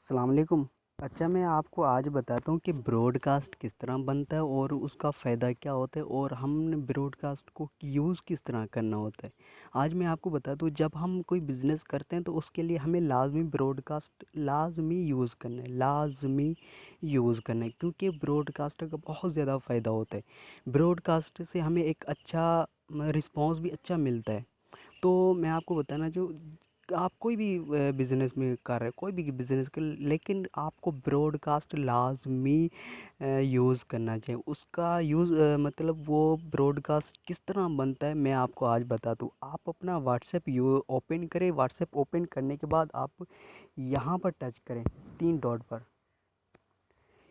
अस्सलाम वालेकुम। अच्छा, मैं आपको आज बताता हूँ कि ब्रॉडकास्ट किस तरह बनता है और उसका फ़ायदा क्या होता है और हमने ब्रॉडकास्ट को यूज़ किस तरह करना होता है। आज मैं आपको बताता हूँ, जब हम कोई बिज़नेस करते हैं तो उसके लिए हमें लाज़मी ब्रॉडकास्ट लाज़मी यूज़ करना है, लाज़मी यूज़ करना है, क्योंकि ब्रॉडकास्ट का बहुत ज़्यादा फ़ायदा होता है। ब्रॉडकास्ट से हमें एक अच्छा रिस्पॉन्स भी अच्छा मिलता है। तो मैं आपको बताना जो आप कोई भी बिज़नेस में कर रहे हैं, कोई भी बिज़नेस कर, लेकिन आपको ब्रॉडकास्ट लाज़मी यूज़ करना चाहिए। उसका यूज़ मतलब वो ब्रॉडकास्ट किस तरह बनता है मैं आपको आज बताता हूँ। आप अपना व्हाट्सएप ओपन करें। व्हाट्सएप ओपन करने के बाद आप यहाँ पर टच करें, 3 डॉट पर।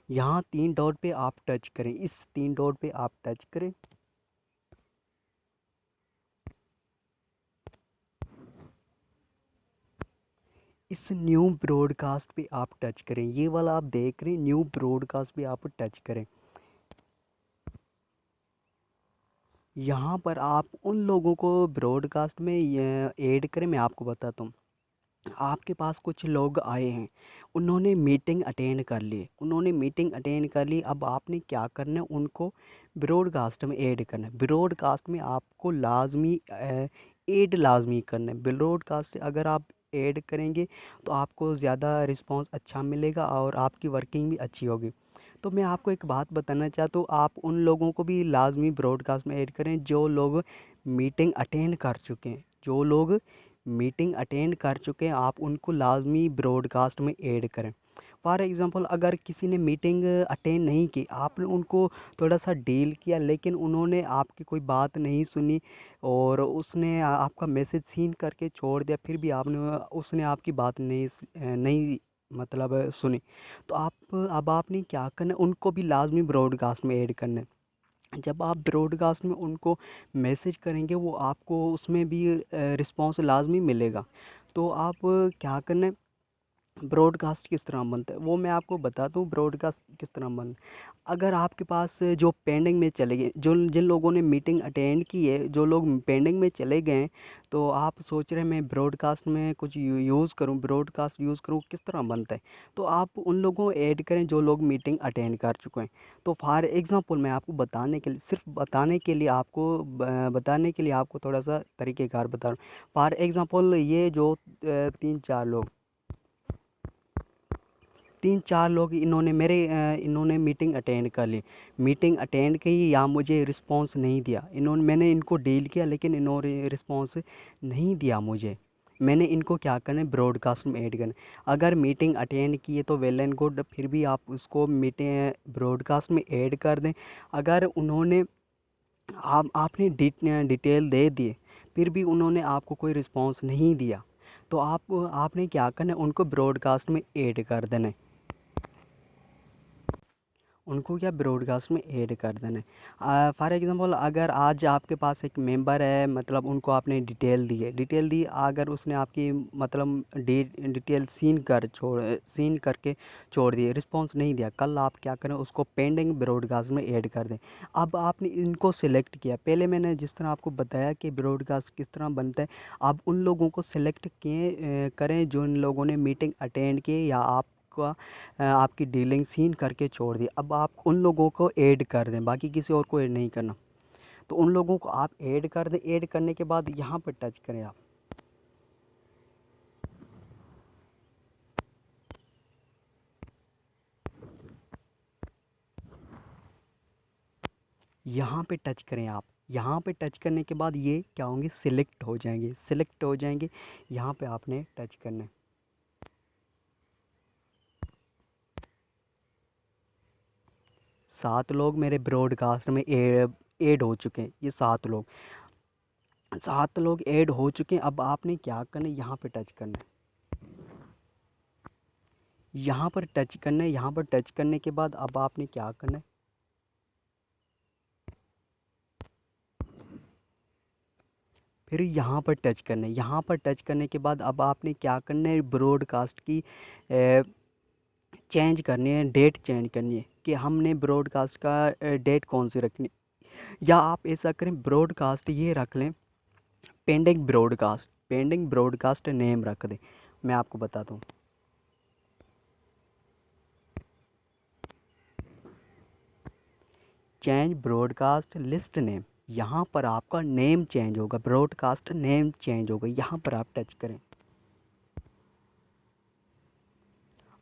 यहाँ 3 डॉट पे आप टच करें, इस 3 डॉट पे आप टच करें। इस न्यू ब्रॉडकास्ट पे आप टच करें, ये वाला आप देख रहे हैं, न्यू ब्रॉडकास्ट पे आप टच करें। यहाँ पर आप उन लोगों को ब्रॉडकास्ट में ऐड करें। मैं आपको बताता हूँ, आपके पास कुछ लोग आए हैं, उन्होंने मीटिंग अटेंड कर ली, अब आपने क्या करना है, उनको ब्रॉडकास्ट में ऐड करना है। ब्रॉडकास्ट में आपको लाजमी ऐड लाजमी करना है। ब्रॉडकास्ट अगर आप ऐड करेंगे तो आपको ज़्यादा रिस्पांस अच्छा मिलेगा और आपकी वर्किंग भी अच्छी होगी। तो मैं आपको एक बात बताना चाहता हूँ, आप उन लोगों को भी लाजमी ब्रॉडकास्ट में ऐड करें जो लोग मीटिंग अटेंड कर चुके हैं। आप उनको लाजमी ब्रॉडकास्ट में ऐड करें। फॉर एग्ज़ाम्पल, अगर किसी ने मीटिंग अटेंड नहीं की, आपने उनको थोड़ा सा डील किया, लेकिन उन्होंने आपकी कोई बात नहीं सुनी और उसने आपका मैसेज सीन करके छोड़ दिया, फिर भी आपने उसने आपकी बात नहीं मतलब सुनी, तो आप अब आपने क्या करना है, उनको भी लाजमी ब्रॉडकास्ट में ऐड करना है। जब आप ब्रॉडकास्ट में उनको मैसेज करेंगे, वो आपको उसमें भी रिस्पॉन्स लाजमी मिलेगा। तो आप क्या करना है, ब्रॉडकास्ट किस तरह बनता है वो मैं आपको बताता हूँ। ब्रॉडकास्ट किस तरह बनता है, अगर आपके पास जो पेंडिंग में चले गए, जो जिन लोगों ने मीटिंग अटेंड की है, जो लोग पेंडिंग में चले गए हैं, तो आप सोच रहे हैं मैं ब्रॉडकास्ट में कुछ यूज़ करूँ, ब्रॉडकास्ट यूज़ करूँ, किस तरह बनता है। तो आप उन लोगों को ऐड करें जो लोग मीटिंग अटेंड कर चुके हैं। तो फॉर एग्ज़ाम्पल, मैं आपको बताने के लिए, सिर्फ बताने के लिए आपको थोड़ा सा तरीक़ेकार बता रहा हूँ। फॉर एग्ज़ाम्पल, ये जो 3-4 लोग इन्होंने मीटिंग अटेंड कर ली, मीटिंग अटेंड की या मुझे रिस्पांस नहीं दिया, मैंने इनको डील किया लेकिन इन्होंने रिस्पांस नहीं दिया मुझे। मैंने इनको क्या करना है, ब्रॉडकास्ट में ऐड करना है। अगर मीटिंग अटेंड की है तो वेल एंड गुड, फिर भी आप उसको मीटिंग ब्रॉडकास्ट में ऐड कर दें। अगर उन्होंने आपने डिटेल दे दिए, फिर भी उन्होंने आपको कोई रिस्पांस नहीं दिया, तो आपने क्या करना है, उनको ब्रॉडकास्ट में ऐड कर देना है। उनको क्या ब्रॉडकास्ट में ऐड कर देना है। फॉर एग्ज़ाम्पल, अगर आज आपके पास एक मेंबर है, मतलब उनको आपने डिटेल दी, अगर उसने आपकी मतलब डिटेल सीन करके छोड़ दिए, रिस्पॉन्स नहीं दिया, कल आप क्या करें, उसको पेंडिंग ब्रॉडकास्ट में ऐड कर दें। अब आपने इनको सेलेक्ट किया, पहले मैंने जिस तरह आपको बताया कि ब्रॉडकास्ट किस तरह बनता है, आप उन लोगों को सेलेक्ट करें जो इन लोगों ने मीटिंग अटेंड की या आपकी डीलिंग सीन करके छोड़ दी। अब आप उन लोगों को ऐड कर दें, बाकी किसी और को ऐड नहीं करना। तो उन लोगों को आप ऐड कर दें। ऐड करने के बाद यहाँ पर टच करें आप। यहाँ पे टच करें आप। यहाँ पे टच करने के बाद ये क्या होंगे, सिलेक्ट हो जाएंगे। यहाँ पे आपने टच करना है। 7 लोग मेरे ब्रॉडकास्ट में ऐड हो चुके हैं। ये 7 लोग ऐड हो चुके हैं। अब आपने क्या करना है, यहाँ पे टच करना है। यहाँ पर टच करने के बाद अब आपने क्या करना है, फिर यहाँ पर टच करना है। यहाँ पर टच करने के बाद अब आपने क्या करना है, ब्रॉडकास्ट की चेंज करनी है, डेट चेंज करनी है कि हमने ब्रॉडकास्ट का डेट कौन सी रखनी है। या आप ऐसा करें, ब्रॉडकास्ट ये रख लें, पेंडिंग ब्रॉडकास्ट नेम रख दें। मैं आपको बताता हूँ, चेंज ब्रॉडकास्ट लिस्ट नेम। यहाँ पर आपका नेम चेंज होगा, ब्रॉडकास्ट नेम चेंज होगा, यहाँ पर आप टच करें।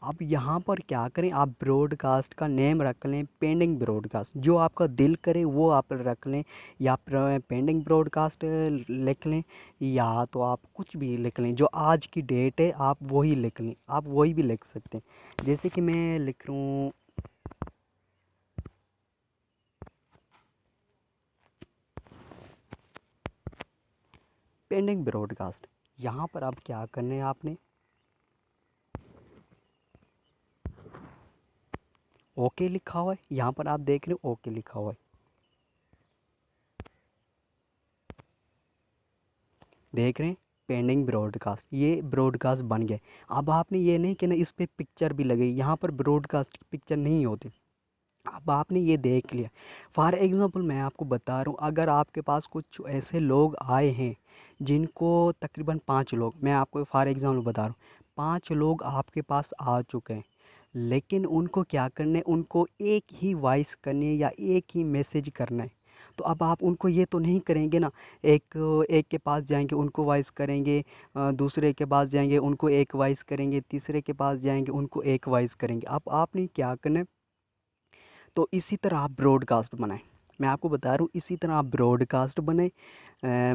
अब यहाँ पर क्या करें, आप ब्रॉडकास्ट का नेम रख लें पेंडिंग ब्रॉडकास्ट, जो आपका दिल करे वो आप रख लें, या पेंडिंग ब्रॉडकास्ट लिख लें, या तो आप कुछ भी लिख लें, जो आज की डेट है आप वही लिख लें, आप वही भी लिख सकते हैं। जैसे कि मैं लिख रहा हूँ पेंडिंग ब्रॉडकास्ट। यहाँ पर आप क्या करना है, आपने ओके लिखा हुआ है, यहाँ पर आप देख रहे हो ओके लिखा हुआ है, देख रहे हैं पेंडिंग ब्रॉडकास्ट, ये ब्रॉडकास्ट बन गए। अब आपने ये नहीं कि ना इस पे पिक्चर भी लगे, यहाँ पर ब्रॉडकास्ट की पिक्चर नहीं होती। अब आपने ये देख लिया। फॉर एग्ज़ाम्पल मैं आपको बता रहा हूँ, अगर आपके पास कुछ ऐसे लोग आए हैं जिनको तकरीबन 5 लोग, मैं आपको फॉर एग्ज़ाम्पल बता रहा हूँ, 5 लोग आपके पास आ चुके हैं, लेकिन उनको क्या करना है, उनको एक ही वॉइस करनी है या एक ही मैसेज करना है। तो अब आप उनको ये तो नहीं करेंगे ना, एक एक के पास जाएंगे उनको वॉइस करेंगे, दूसरे के पास जाएंगे उनको एक वॉइस करेंगे, तीसरे के पास जाएंगे उनको एक वॉइस करेंगे। अब आपने क्या करना है, तो इसी तरह आप ब्रॉडकास्ट बनाएं। मैं आपको बता रहा हूँ इसी तरह आप ब्रॉडकास्ट बने,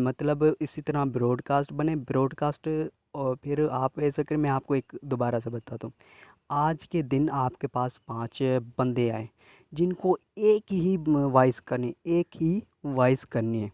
मतलब इसी तरह ब्रॉडकास्ट बने ब्रॉडकास्ट। और फिर आप ऐसा करें, मैं आपको एक दोबारा से बताता हूँ। आज के दिन आपके पास 5 बंदे आए जिनको एक ही वॉइस करनी, एक ही वॉइस करनी है।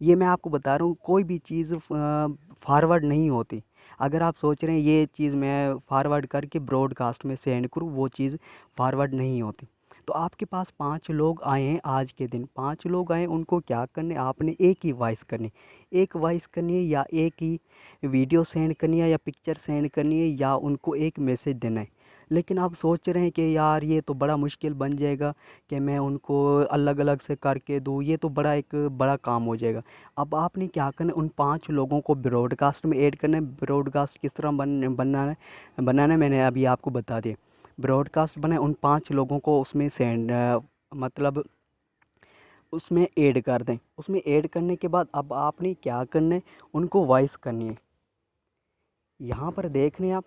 ये मैं आपको बता रहा हूँ, कोई भी चीज़ फॉरवर्ड नहीं होती। अगर आप सोच रहे हैं ये चीज़ मैं फॉरवर्ड करके ब्रॉडकास्ट में सेंड करूँ, वो चीज़ फॉरवर्ड नहीं होती। तो आपके पास 5 लोग आए हैं, आज के दिन 5 लोग आए, उनको क्या करने, आपने एक ही वॉइस करनी, एक वॉइस करनी है, या एक ही वीडियो सेंड करनी है, या पिक्चर सेंड करनी है, या उनको एक मैसेज देना है। लेकिन आप सोच रहे हैं कि यार ये तो बड़ा मुश्किल बन जाएगा कि मैं उनको अलग अलग से करके दूँ, ये तो बड़ा एक बड़ा काम हो जाएगा। अब आपने क्या करना है, उन 5 लोगों को ब्रॉडकास्ट में ऐड करना है। ब्रॉडकास्ट किस तरह बनाना है मैंने अभी आपको बता दिया। ब्रॉडकास्ट बनाए, उन 5 लोगों को उसमें सेंड, मतलब उसमें ऐड कर दें। उसमें ऐड करने के बाद अब आपने क्या करना है, उनको वॉइस करनी है। यहाँ पर देख रहे हैं आप,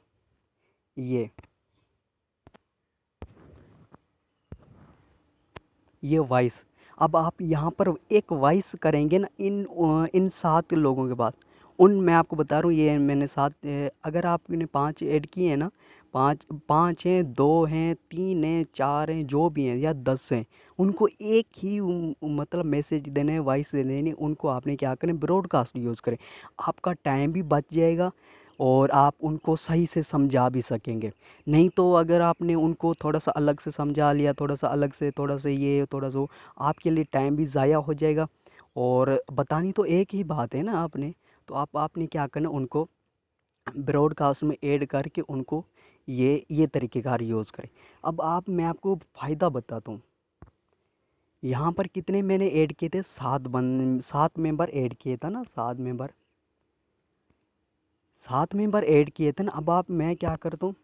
ये वॉइस। अब आप यहाँ पर एक वॉइस करेंगे ना, इन 7 लोगों के पास, उन मैं आपको बता रहा हूँ, ये मैंने 7, अगर आपने 5 ऐड किए हैं ना, 5 5 हैं, 2 हैं, 3 हैं, 4 हैं, जो भी हैं, या 10 हैं, उनको एक ही मतलब मैसेज देने हैं, वॉइस देने हैं, उनको आपने क्या करें, ब्रॉडकास्ट यूज़ करें। आपका टाइम भी बच जाएगा और आप उनको सही से समझा भी सकेंगे। नहीं तो अगर आपने उनको थोड़ा सा अलग से समझा लिया, थोड़ा सा अलग से, थोड़ा सा ये थोड़ा सा वो, आपके लिए टाइम भी ज़ाया हो जाएगा। और बतानी तो एक ही बात है ना आपने, तो आपने क्या करना, उनको ब्रॉडकास्ट में ऐड करके उनको ये तरीक़ेकार यूज़ करें। अब आप मैं आपको फ़ायदा बताता हूँ। यहाँ पर कितने मैंने ऐड किए थे, 7 मेंबर ऐड किए था ना, 7 मेंबर ऐड किए थे ना। अब आप मैं क्या करता हूँ,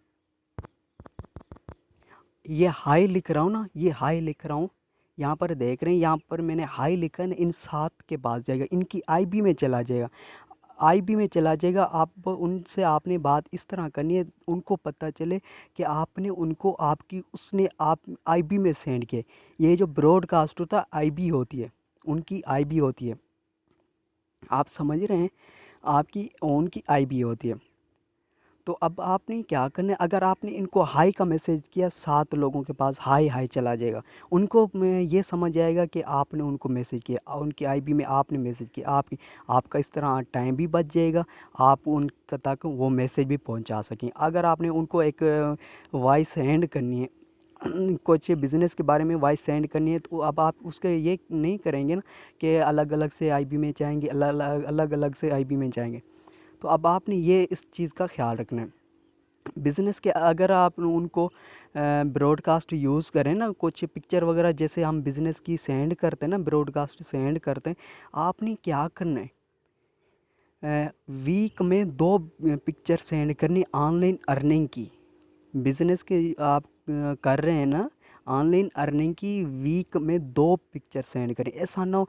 ये हाई लिख रहा हूँ ना, ये हाई लिख रहा हूँ, यहाँ पर देख रहे हैं, यहाँ पर मैंने हाई लिखा है ना, इन 7 के पास जाएगा, इनकी आईबी में चला जाएगा, आईबी में चला जाएगा। आप उनसे आपने बात इस तरह करनी है, उनको पता चले कि आपने उनको आपकी उसने आप आईबी में सेंड किए। ये जो ब्रॉडकास्ट होता है आईबी होती है, उनकी आईबी होती है, आप समझ रहे हैं, आपकी उनकी आईबी होती है। तो अब आपने क्या करना है, अगर आपने इनको हाई का मैसेज किया, 7 लोगों के पास हाई हाई चला जाएगा, उनको ये समझ आएगा कि आपने उनको मैसेज किया, उनकी आईबी में आपने मैसेज किया, आपका इस तरह टाइम भी बच जाएगा, आप उनका तक वो मैसेज भी पहुंचा सकें। अगर आपने उनको एक वॉइस सेंड करनी है, कुछ बिज़नेस के बारे में वॉइस सेंड करनी है, तो अब आप उसके ये नहीं करेंगे ना कि अलग अलग से आईबी में जाएंगे, अलग अलग से आईबी में जाएंगे। तो अब आपने ये इस चीज़ का ख्याल रखना है। बिज़नेस के अगर आप उनको ब्रॉडकास्ट यूज़ करें ना, कुछ पिक्चर वगैरह जैसे हम बिज़नेस की सेंड करते हैं ना, ब्रॉडकास्ट सेंड करते हैं, आपने क्या करना है, वीक में 2 पिक्चर सेंड करनी ऑनलाइन अर्निंग की। बिज़नेस के आप कर रहे हैं ना, ऑनलाइन अर्निंग की वीक में 2 पिक्चर सेंड करें। ऐसा ना हो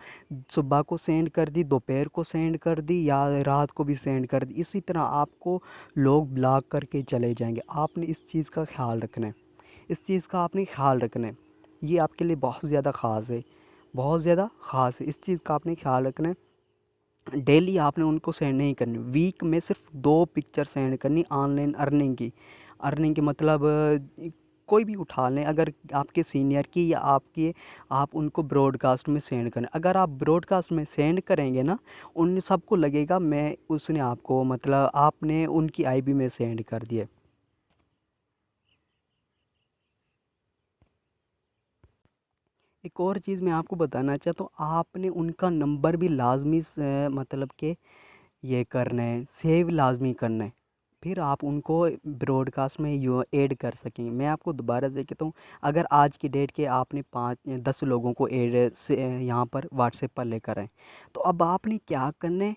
सुबह को सेंड कर दी, दोपहर को सेंड कर दी या रात को भी सेंड कर दी। इसी तरह आपको लोग ब्लॉक करके चले जाएँगे। आपने इस चीज़ का ख़्याल रखना है। इस चीज़ का आपने ख़्याल रखना है। ये आपके लिए बहुत ज़्यादा ख़ास है, बहुत ज़्यादा ख़ास है। इस चीज़ का आपने ख़्याल रखना है। डेली आपने उनको सेंड नहीं करनी, वीक में सिर्फ 2 पिक्चर सेंड करनी ऑनलाइन अर्निंग की। अर्निंग की मतलब कोई भी उठा लें, अगर आपके सीनियर की या आपकी, आप उनको ब्रॉडकास्ट में सेंड करें। अगर आप ब्रॉडकास्ट में सेंड करेंगे ना, उन सबको लगेगा मैं उसने आपको मतलब आपने उनकी आईबी में सेंड कर दिया। एक और चीज़ मैं आपको बताना चाहता हूँ, आपने उनका नंबर भी लाजमी मतलब कि ये करना है, सेव लाजमी करना है। फिर आप उनको ब्रॉडकास्ट में यू ऐड कर सकेंगे। मैं आपको दोबारा से कहता हूँ, अगर आज की डेट के आपने 5-10 लोगों को ऐड से यहाँ पर व्हाट्सएप पर लेकर आए, तो अब आपने क्या करना है,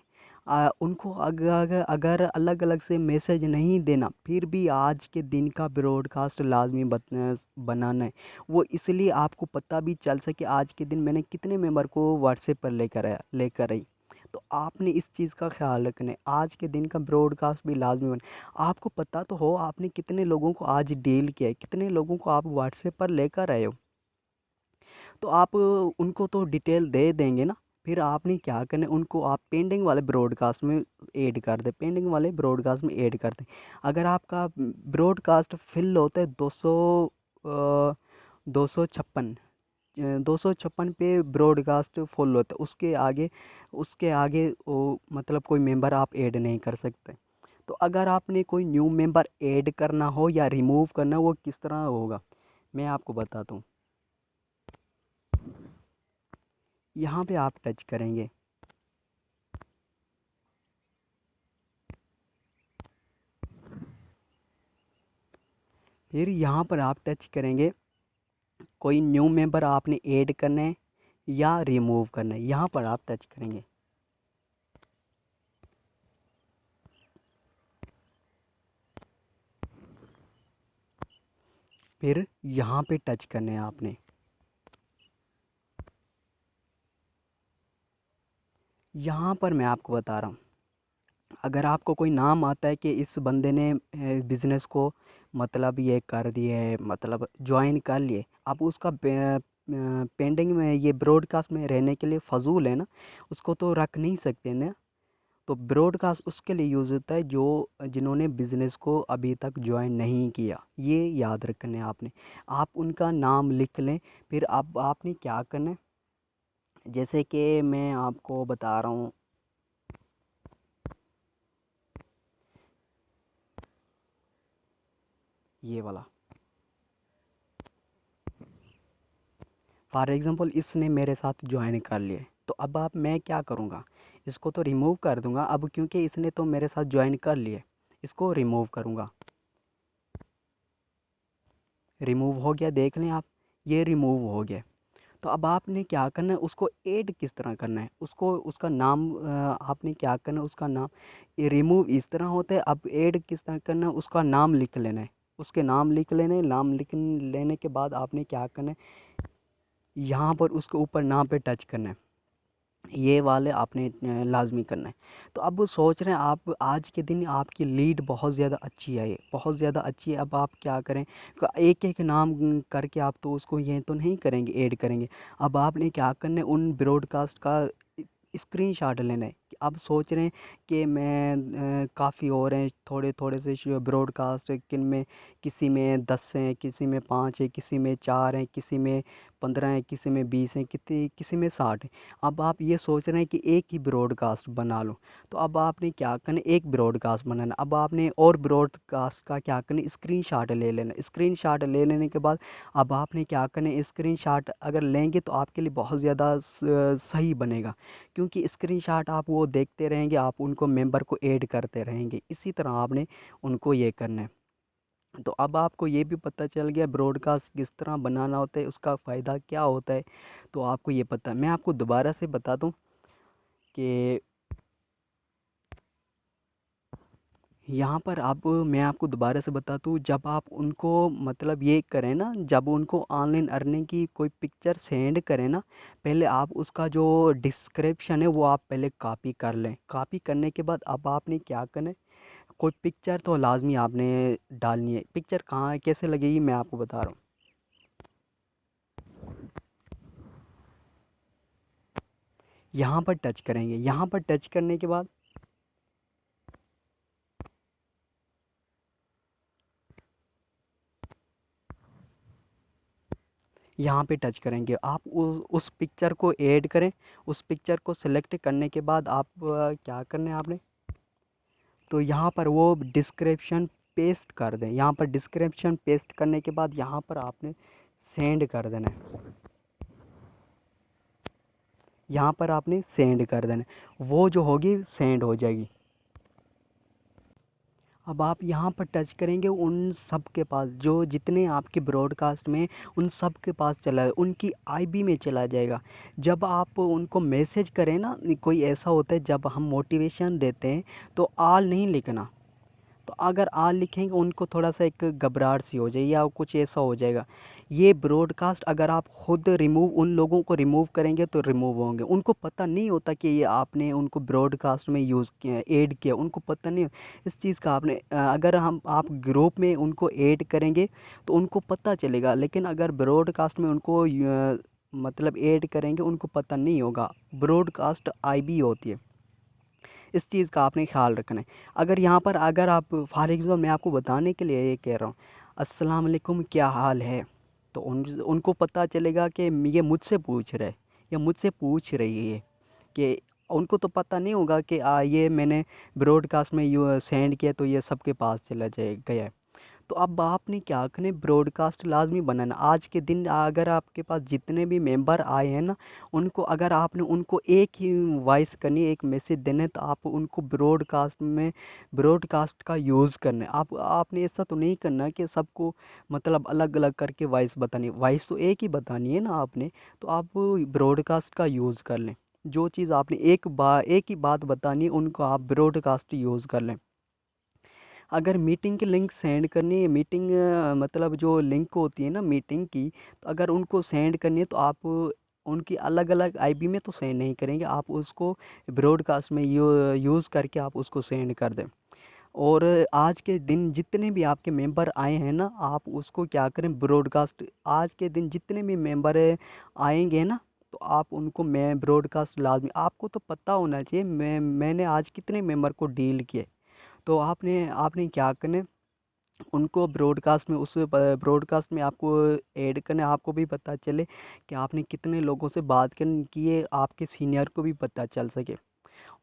उनको अगर अगर अलग अलग से मैसेज नहीं देना, फिर भी आज के दिन का ब्रॉडकास्ट लाजमी बनाना है। वो इसलिए आपको पता भी चल सके आज के दिन मैंने कितने मेंबर को व्हाट्सएप पर लेकर आई। तो आपने इस चीज़ का ख्याल रखना है, आज के दिन का ब्रॉडकास्ट भी लाजमी बने। आपको पता तो हो आपने कितने लोगों को आज डील किया है, कितने लोगों को आप व्हाट्सएप पर लेकर आए हो। तो आप उनको तो डिटेल दे देंगे ना। फिर आपने क्या करना है, उनको आप पेंडिंग वाले ब्रॉडकास्ट में ऐड कर दें, पेंडिंग वाले ब्रॉडकास्ट में ऐड कर दें। अगर आपका ब्रॉडकास्ट फिल होता है 256, 256 पे ब्रॉडकास्ट फुल होता है, उसके आगे वो मतलब कोई मेंबर आप ऐड नहीं कर सकते। तो अगर आपने कोई न्यू मेंबर ऐड करना हो या रिमूव करना हो, वो किस तरह होगा मैं आपको बताता हूँ। यहाँ पे आप टच करेंगे, फिर यहाँ पर आप टच करेंगे, कोई न्यू मेंबर आपने ऐड करना है या रिमूव करना है, यहाँ पर आप टच करेंगे। फिर यहाँ पे टच करना है आपने। यहाँ पर मैं आपको बता रहा हूँ, अगर आपको कोई नाम आता है कि इस बंदे ने बिज़नेस को मतलब ये कर दिए है, मतलब ज्वाइन कर लिए, आप उसका पेंडिंग में ये ब्रॉडकास्ट में रहने के लिए फ़जूल है ना, उसको तो रख नहीं सकते ना। तो ब्रॉडकास्ट उसके लिए यूज़ होता है जो जिन्होंने बिज़नेस को अभी तक ज्वाइन नहीं किया, ये याद रखना है आपने। आप उनका नाम लिख लें। फिर अब आपने क्या करना है, जैसे कि मैं आपको बता रहा हूँ, ये वाला फॉर एग्ज़ाम्पल इसने मेरे साथ ज्वाइन कर लिए, तो अब आप मैं क्या करूँगा, इसको तो रिमूव कर दूँगा अब, क्योंकि इसने तो मेरे साथ ज्वाइन कर लिए। इसको रिमूव करूँगा, रिमूव हो गया, देख लें आप, ये रिमूव हो गया। तो अब आपने क्या करना है, उसको ऐड किस तरह करना है, उसको उसका नाम आपने क्या करना है, उसका नाम, ये रिमूव इस तरह होता है, अब ऐड किस तरह करना है, उसका नाम लिख लेना है। उसके नाम लिख लेने हैं, नाम लिख लेने के बाद आपने क्या करना है, यहाँ पर उसके ऊपर नाम पे टच करना है। ये वाले आपने लाज़मी करना है। तो अब वो सोच रहे हैं आप, आज के दिन आपकी लीड बहुत ज़्यादा अच्छी आई है, बहुत ज़्यादा अच्छी है। अब आप क्या करें, एक एक नाम करके आप तो उसको ये तो नहीं करेंगे, ऐड करेंगे। अब आपने क्या करना है, उन ब्रॉडकास्ट का स्क्रीनशॉट लेना है। कि आप सोच रहे हैं कि मैं काफ़ी और हैं, थोड़े थोड़े से ब्रॉडकास्ट, किन में किसी में 10 हैं, किसी में 5 हैं, किसी में 4 हैं, किसी में 15 हैं, किसी में 20 हैं, किसी में 60 हैं। अब आप ये सोच रहे हैं कि एक ही ब्रॉडकास्ट बना लो। तो अब आपने क्या करना, एक ब्रॉडकास्ट बनाना। अब आपने और ब्रॉडकास्ट का क्या करना, स्क्रीनशॉट ले लेना। स्क्रीनशॉट ले लेने के बाद अब आपने क्या करना, स्क्रीनशॉट अगर लेंगे तो आपके लिए बहुत ज़्यादा सही बनेगा, क्योंकि स्क्रीनशॉट आप वो देखते रहेंगे, आप उनको मेंबर को ऐड करते रहेंगे। इसी तरह आपने उनको ये करना है। तो अब आपको ये भी पता चल गया ब्रॉडकास्ट किस तरह बनाना होता है, उसका फ़ायदा क्या होता है, तो आपको ये पता है। मैं आपको दोबारा से बता दूं कि यहाँ पर आप मैं आपको दोबारा से बता दूँ, जब आप उनको मतलब ये करें ना, जब उनको ऑनलाइन अर्निंग की कोई पिक्चर सेंड करें ना, पहले आप उसका जो डिस्क्रिप्शन है वो आप पहले कॉपी कर लें। कॉपी करने के बाद अब आपने क्या करना है, कोई पिक्चर तो लाजमी आपने डालनी है। पिक्चर कहाँ है, कैसे लगेगी, मैं आपको बता रहा हूँ। यहाँ पर टच करेंगे, यहाँ पर टच करने के बाद यहाँ पे टच करेंगे, आप उस पिक्चर को ऐड करें। उस पिक्चर को सेलेक्ट करने के बाद आप क्या करना है आपने, तो यहाँ पर वो डिस्क्रिप्शन पेस्ट कर दें। यहाँ पर डिस्क्रिप्शन पेस्ट करने के बाद यहाँ पर आपने सेंड कर देना है। यहाँ पर आपने सेंड कर देना है, वो जो होगी सेंड हो जाएगी। अब आप यहाँ पर टच करेंगे, उन सब के पास जो जितने आपके ब्रॉडकास्ट में, उन सब के पास चला है, उनकी आईबी में चला जाएगा। जब आप उनको मैसेज करें ना, कोई ऐसा होता है जब हम मोटिवेशन देते हैं तो आल नहीं लिखना। तो अगर आल लिखेंगे उनको थोड़ा सा एक घबराहट सी हो जाएगी या कुछ ऐसा हो जाएगा। ये ब्रॉडकास्ट अगर आप खुद रिमूव, उन लोगों को रिमूव करेंगे तो रिमूव होंगे। उनको पता नहीं होता कि ये आपने उनको ब्रॉडकास्ट में यूज़ किया, ऐड किया, उनको पता नहीं इस चीज़ का। आपने अगर हम आप ग्रुप में उनको ऐड करेंगे तो उनको पता चलेगा, लेकिन अगर ब्रॉडकास्ट में उनको मतलब ऐड करेंगे उनको पता नहीं होगा। ब्रॉडकास्ट आईबी होती है, इस चीज़ का आपने ख्याल रखना है। अगर यहाँ पर अगर आप फॉर एग्ज़ाम्पल, मैं आपको बताने के लिए ये कह रहा हूँ, अस्सलाम वालेकुम क्या हाल है, तो उनको पता चलेगा कि ये मुझसे पूछ रहा है या मुझसे पूछ रही है। कि उनको तो पता नहीं होगा कि ये मैंने ब्रॉडकास्ट में यू सेंड किया तो ये सबके पास चला जाए गया है। तो अब आपने क्या करना है, ब्रॉडकास्ट लाजमी बनाना। आज के दिन अगर आपके पास जितने भी मेंबर आए हैं ना, उनको अगर आपने उनको एक ही वॉइस करनी है, एक मैसेज देना है, तो आप उनको ब्रॉडकास्ट में ब्रॉडकास्ट का यूज़ करना है। आप आपने ऐसा तो नहीं करना कि सबको मतलब अलग अलग करके वॉइस बतानी, वॉइस तो एक ही बतानी है ना आपने। तो आप ब्रॉडकास्ट का यूज़ कर लें। जो चीज़ आपने एक ही बात बतानी है, उनको आप ब्रॉडकास्ट यूज़ कर लें। अगर मीटिंग की लिंक सेंड करनी है, मीटिंग मतलब जो लिंक होती है ना मीटिंग की, तो अगर उनको सेंड करनी है तो आप उनकी अलग अलग आईबी में तो सेंड नहीं करेंगे, आप उसको ब्रॉडकास्ट में यूज़ करके आप उसको सेंड कर दें। और आज के दिन जितने भी आपके मेंबर आए हैं ना, आप उसको क्या करें, ब्रॉडकास्ट आज के दिन जितने भी मेंबर आएंगे ना, तो आप उनको मैं ब्रॉडकास्ट लाजमी, आपको तो पता होना चाहिए मैंने आज कितने मेंबर को डील किए। तो आपने आपने क्या करना है, उनको ब्रॉडकास्ट में, उस ब्रॉडकास्ट में आपको ऐड करना है। आपको भी पता चले कि आपने कितने लोगों से बात की है, आपके सीनियर को भी पता चल सके।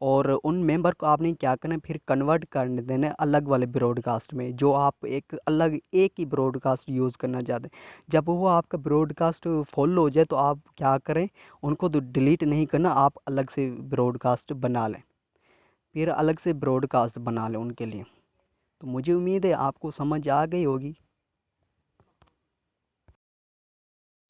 और उन मेंबर को आपने क्या करना है, फिर कन्वर्ट कर देना है अलग वाले ब्रॉडकास्ट में, जो आप एक ही ब्रॉडकास्ट यूज़ करना चाहते हैं। जब वो आपका ब्रॉडकास्ट फुल हो जाए तो आप क्या करें, उनको तो डिलीट नहीं करना, आप अलग से ब्रॉडकास्ट बना लें। फिर अलग से ब्रॉडकास्ट बना लें उनके लिए। तो मुझे उम्मीद है आपको समझ आ गई होगी।